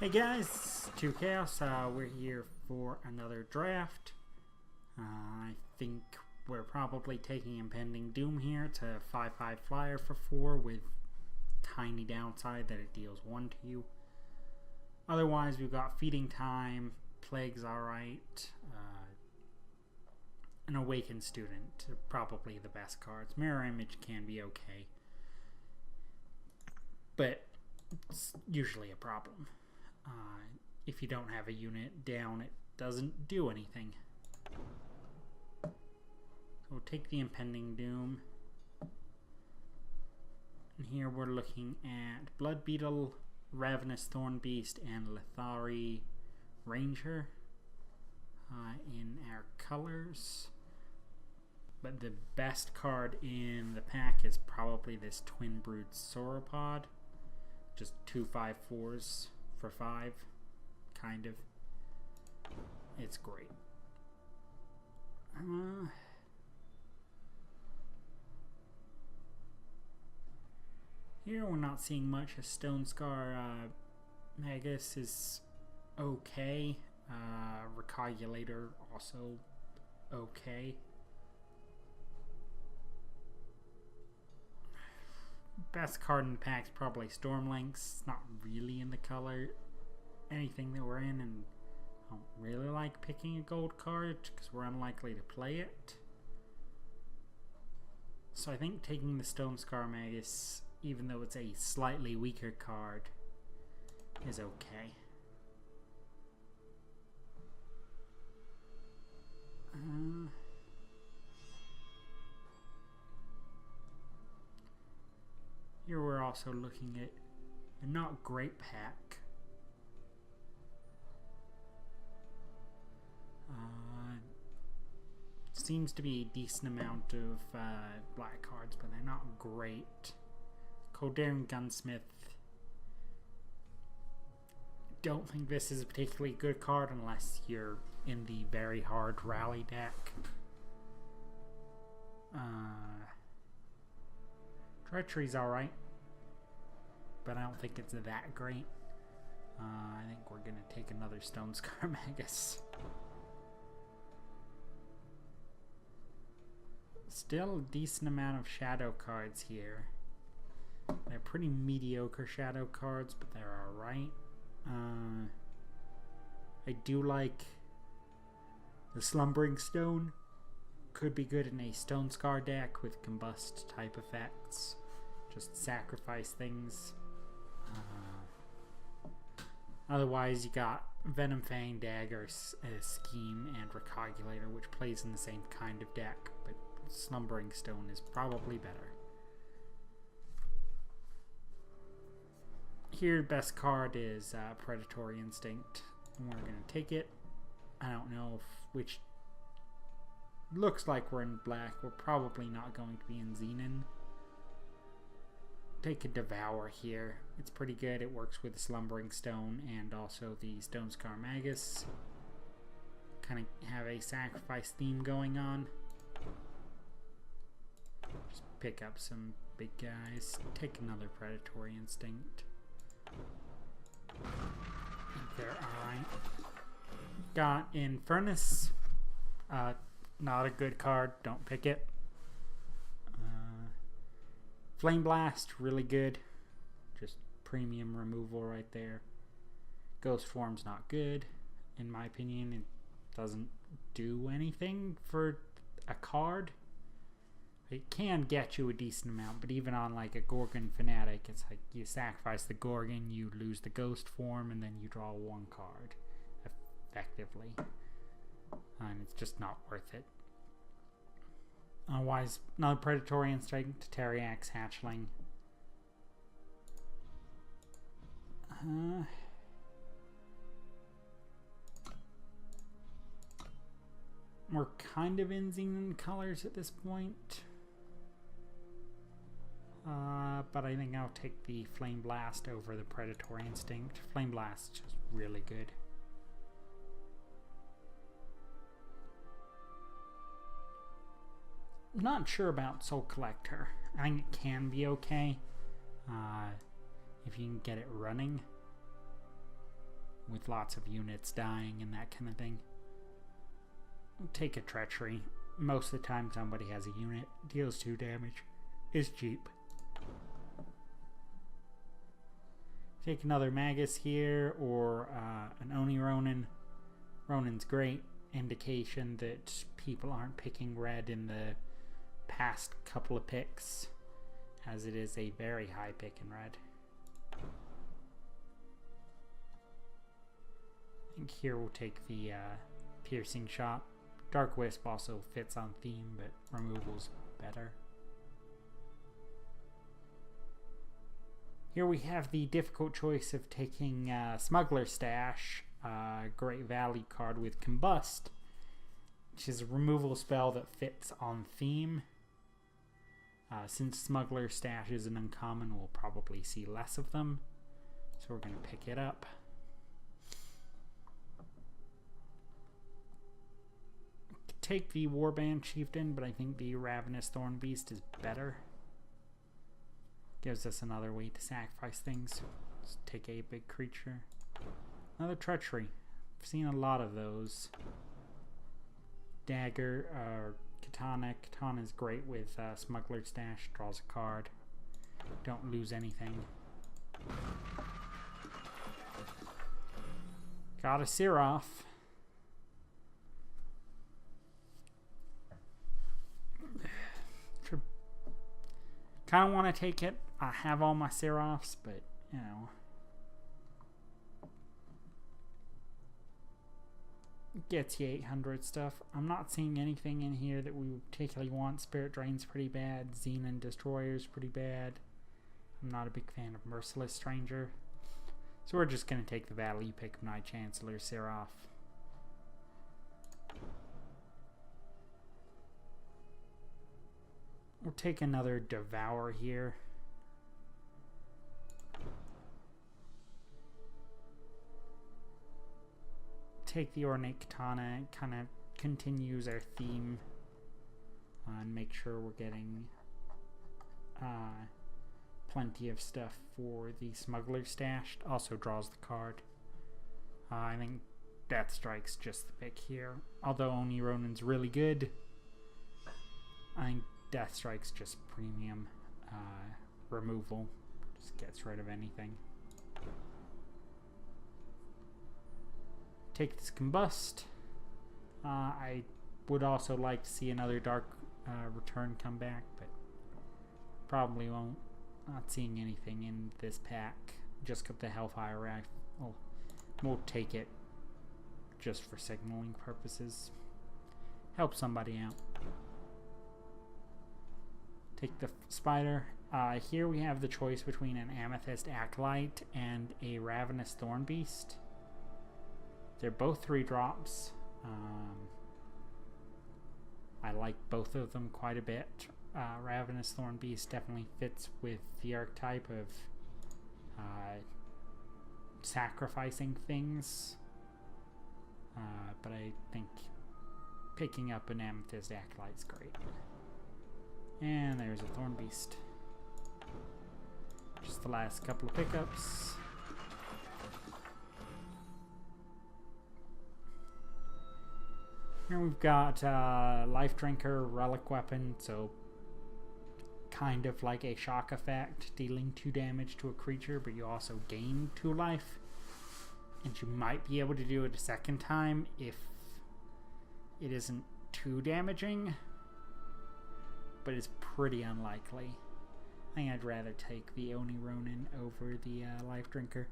Hey guys, 2 Chaos. We're here for another draft. I think we're probably taking Impending Doom here to 5/5 flyer for 4 with tiny downside that it deals 1 to you. Otherwise, we've got Feeding Time, Plague's alright, an Awakened Student, probably the best cards. Mirror Image can be okay, but it's usually a problem. If you don't have a unit down, it doesn't do anything. So take the Impending Doom. And here we're looking at Blood Beetle, Ravenous Thorn Beast, and Lethari Ranger in our colors. But the best card in the pack is probably this Twin Brood Sauropod. Just 2 5/4s for 5, kind of. It's great. Here we're not seeing much. A Stonescar Magus is okay. Recalculator also okay. Best card in the pack is probably Stormlynx. Not really in the color anything that we're in, and I don't really like picking a gold card because we're unlikely to play it. So I think taking the Stonescar Magus, even though it's a slightly weaker card, is okay. Here we're also looking at a not great pack. Seems to be a decent amount of black cards, but they're not great. Koldaren Gunsmith. Don't think this is a particularly good card unless you're in the very hard rally deck. Treachery's alright, but I don't think it's that great. I think we're going to take another Stonescar Magus. Still a decent amount of shadow cards here. They're pretty mediocre shadow cards, but they're alright. I do like the Slumbering Stone. Could be good in a Stonescar deck with combust type effects. Just sacrifice things. Otherwise, you got Venom Fang, Dagger, Scheme, and Recalculator, which plays in the same kind of deck, but Slumbering Stone is probably better. Here, best card is Predatory Instinct. And we're going to take it. I don't know which. Looks like we're in black. We're probably not going to be in Xenon. Take a Devour here. It's pretty good. It works with the Slumbering Stone and also the Stonescar Magus. Kind of have a sacrifice theme going on. Just pick up some big guys. Take another Predatory Instinct. They're alright. Got Infernus. Not a good card. Don't pick it. Flame Blast, really good. Just premium removal right there. Ghost Form's not good, in my opinion. It doesn't do anything for a card. It can get you a decent amount, but even on like a Gorgon Fanatic, it's like you sacrifice the Gorgon, you lose the Ghost Form, and then you draw 1 card, effectively. And it's just not worth it. Otherwise, another Predatory Instinct, Teriax Hatchling. We're kind of in Xenon colors at this point. But I think I'll take the Flame Blast over the Predatory Instinct. Flame Blast is just really good. I'm not sure about Soul Collector. I think it can be okay if you can get it running. with lots of units dying and that kind of thing. We'll take a treachery. Most of the time somebody has a unit, deals 2 damage, is cheap. Take another Magus here, or an Oni Ronin. Ronin's great, indication that people aren't picking red in the past couple of picks, as it is a very high pick in red. I think here we'll take the piercing shot. Dark Wisp also fits on theme, but removal's better. Here we have the difficult choice of taking Smuggler Stash, great value card with Combust, which is a removal spell that fits on theme. Since Smuggler Stash is an uncommon, we'll probably see less of them, so we're going to pick it up. Take the Warband Chieftain, but I think the Ravenous Thornbeast is better. Gives us another way to sacrifice things. Let's take a big creature. Another Treachery. I've seen a lot of those. Dagger, Katana. Katana is great with Smuggler Stash. Draws a card. Don't lose anything. Got a Seraph. Kind of want to take it. I have all my Seraphs, but, you know. Gets you 800 stuff. I'm not seeing anything in here that we particularly want. Spirit Drain's pretty bad. Xenon Destroyer's pretty bad. I'm not a big fan of Merciless Stranger. So we're just going to take the value pick of Knight Chancellor Seraph. We'll take another Devour here. Take the Ornate Katana. It kind of continues our theme. And make sure we're getting plenty of stuff for the Smuggler Stash. Also draws the card. I think Death Strike's just the pick here. Although Oni Ronin's really good, I think Death Strike's just premium removal. Just gets rid of anything. Take this Combust. I would also like to see another Dark Return come back, but probably won't. Not seeing anything in this pack. Just got the Hellfire Rifle. We'll take it just for signaling purposes. Help somebody out. Take the Spider. Here we have the choice between an Amethyst Acolyte and a Ravenous Thornbeast. They're both 3 drops. I like both of them quite a bit. Ravenous Thornbeast definitely fits with the archetype of sacrificing things. But I think picking up an Amethyst Acolyte is great. And there's a Thornbeast. Just the last couple of pickups. Here we've got Life Drinker, Relic Weapon, so kind of like a shock effect, dealing 2 damage to a creature, but you also gain 2 life. And you might be able to do it a second time if it isn't too damaging, but it's pretty unlikely. I think I'd rather take the Oni Ronin over the Life Drinker.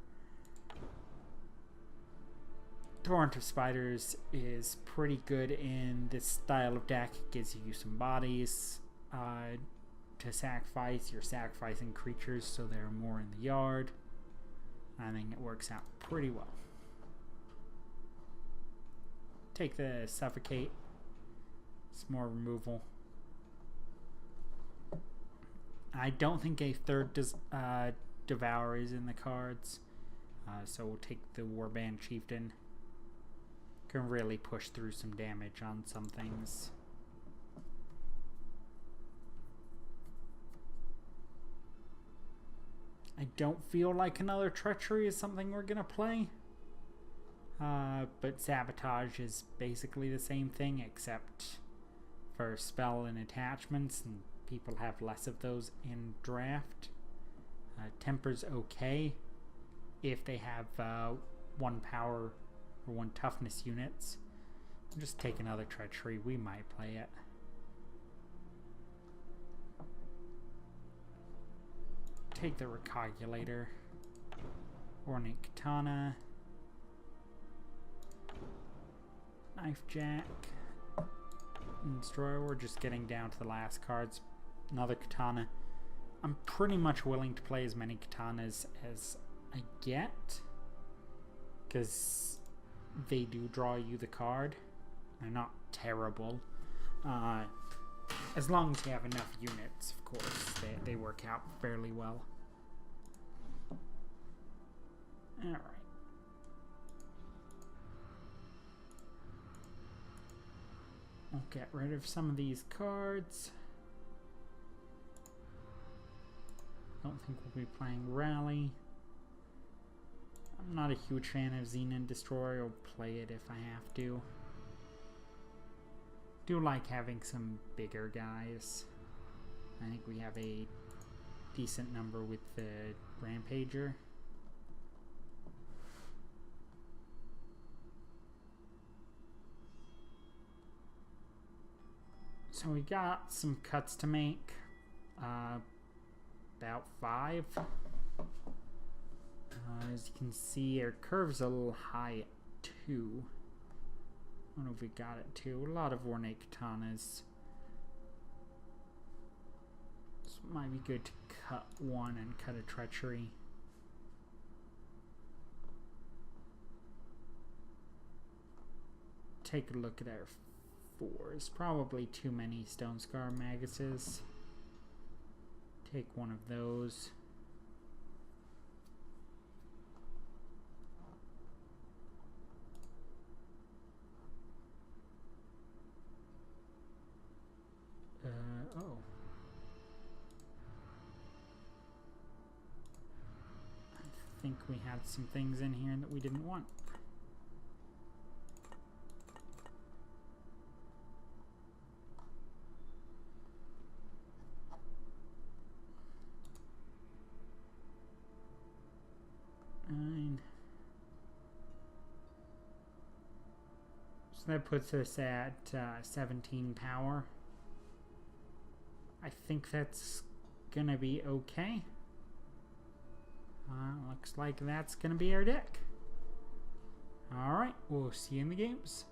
Torrent of Spiders is pretty good in this style of deck. It gives you some bodies to sacrifice. You're sacrificing creatures so there are more in the yard. I think it works out pretty well. Take the Suffocate. It's more removal. I don't think a third Devour is in the cards. So we'll take the Warband Chieftain. Can really push through some damage on some things. I don't feel like another Treachery is something we're gonna play. But Sabotage is basically the same thing, except for spell and attachments, and people have less of those in draft. Temper's okay if they have 1 power or 1 toughness units. Just take another Treachery, we might play it. Take the Recogulator. Ornate Katana. Knife Jack. And Destroyer. We're just getting down to the last cards. Another Katana. I'm pretty much willing to play as many Katanas as I get, because they do draw you the card. They're not terrible. As long as you have enough units, of course, they work out fairly well. Alright. We'll get rid of some of these cards. Don't think we'll be playing Rally. I'm not a huge fan of Xenon Destroyer. I'll play it if I have to. Do like having some bigger guys. I think we have a decent number with the Rampager. So we got some cuts to make. About 5. As you can see, our curve's a little high at 2. I don't know if we got it to. A lot of Ornate Katanas. So it might be good to cut 1 and cut a Treachery. Take a look at our 4s. Probably too many Stone Scar Maguses. Take one of those. Oh. I think we had some things in here that we didn't want. So that puts us at 17 power. I think that's gonna be okay. Looks like that's gonna be our deck. Alright, we'll see you in the games.